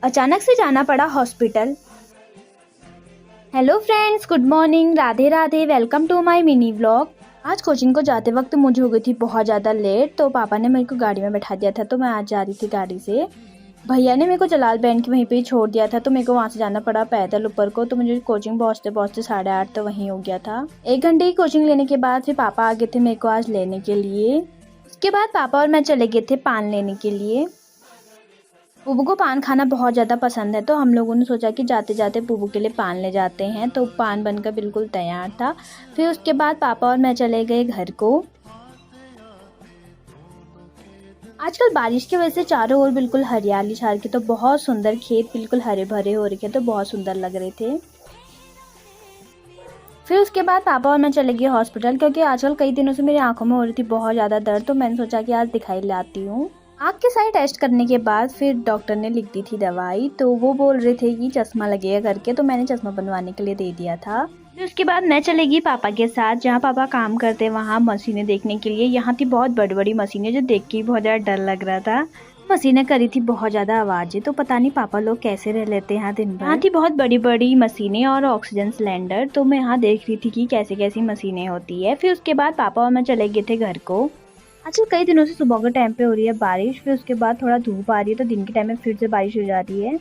अचानक से जाना पड़ा hospital. Hello friends, good morning, Radhe Radhe, welcome to my mini vlog. आज कोचिंग को जाते वक्त मुझे हो गई थी बहुत ज़्यादा लेट, तो पापा ने मेरे को गाड़ी में बैठा दिया था। तो मैं आज जा रही थी गाड़ी से। भैया ने मेरे को जलाल बैंड के वहीं पे ही छोड़ दिया था, तो मेरे को वहाँ से जाना पड़ा पैदल ऊपर को। तो मुझे कोचिंग पहुँचते पहुँचते 8:30 तो वहीं हो गया था। 1 घंटे की कोचिंग लेने के बाद फिर पापा आ गए थे मेरे को आज लेने के लिए। उसके बाद पापा और मैं चले गए थे पान लेने के लिए। बुबू को पान खाना बहुत ज़्यादा पसंद है, तो हम लोगों ने सोचा कि जाते जाते बुबू के लिए पान ले जाते हैं। तो पान बनकर बिल्कुल तैयार था। फिर उसके बाद पापा और मैं चले गए घर को। आजकल बारिश की वजह से चारों ओर बिल्कुल हरियाली छा रही, तो बहुत सुंदर खेत बिल्कुल हरे भरे हो रखे, तो बहुत सुंदर लग रहे थे। फिर उसके बाद पापा और मैं चले गए हॉस्पिटल, क्योंकि आजकल कई दिनों से मेरी आंखों में हो रही थी बहुत ज़्यादा दर्द। तो मैंने सोचा कि आज दिखाई लाती हूँ। आँख के सारे टेस्ट करने के बाद फिर डॉक्टर ने लिख दी थी दवाई। तो वो बोल रहे थे कि चश्मा लगेगा करके, तो मैंने चश्मा बनवाने के लिए दे दिया था। फिर उसके बाद मैं चलेगी पापा के साथ, जहाँ पापा काम करते वहाँ मशीनें देखने के लिए। यहाँ थी बहुत बड़ी बड़ी मशीनें, जो देख के बहुत ज़्यादा डर लग रहा था। मशीनें करी थी बहुत ज़्यादा आवाज़ें, तो पता नहीं पापा लोग कैसे रह लेते हैं यहाँ दिन भर। यहाँ थी बहुत बड़ी बड़ी मशीनें और ऑक्सीजन सिलेंडर, तो मैं यहाँ देख रही थी कि कैसे कैसी मशीनें होती है। फिर उसके बाद पापा और मैं चले गए थे घर को। आजकल कई दिनों से सुबह के टाइम पे हो रही है बारिश, फिर उसके बाद थोड़ा धूप आ रही है, तो दिन के टाइम में फिर से बारिश हो जा रही है।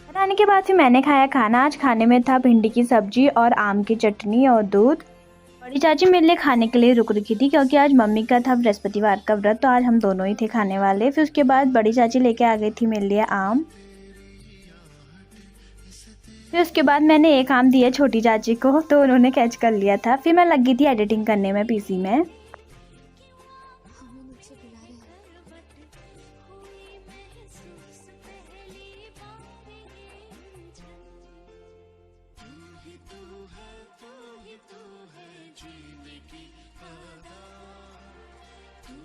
घर आने के बाद फिर मैंने खाया खाना। आज खाने में था भिंडी की सब्जी और आम की चटनी और दूध। बड़ी चाची मेरे लिए खाने के लिए रुक रखी थी, क्योंकि आज मम्मी का था बृहस्पतिवार का व्रत, तो आज हम दोनों ही थे खाने वाले। फिर उसके बाद बड़ी चाची लेके आ गई थी मेरे लिए आम। फिर उसके बाद मैंने एक आम दिया छोटी चाची को, तो उन्होंने कैच कर लिया था। फिर मैं लगी थी एडिटिंग करने में पीसी में।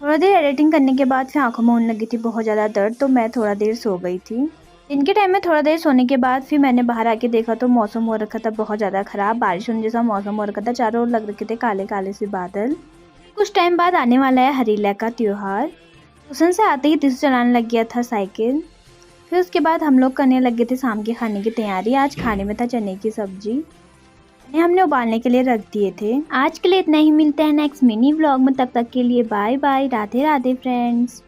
थोड़ा देर एडिटिंग करने के बाद फिर आंखों में होने लगी थी बहुत ज़्यादा दर्द, तो मैं थोड़ा देर सो गई थी। दिन के टाइम में थोड़ा देर सोने के बाद फिर मैंने बाहर आके देखा, तो मौसम हो रखा था बहुत ज़्यादा ख़राब, बारिश होने जैसा मौसम हो रखा था। चारों ओर लग रखे थे काले काले से बादल। कुछ टाइम बाद आने वाला है हरीला का त्योहार। ट्यूशन से आते ही दिस चलाने लग गया था साइकिल। फिर उसके बाद हम लोग करने लगे थे शाम के खाने की तैयारी। आज खाने में था चने की सब्जी, हमने उबालने के लिए रख दिए थे। आज के लिए इतना ही, मिलते हैं नेक्स्ट मिनी व्लॉग में। तब तक के लिए bye bye, Radhe Radhe friends.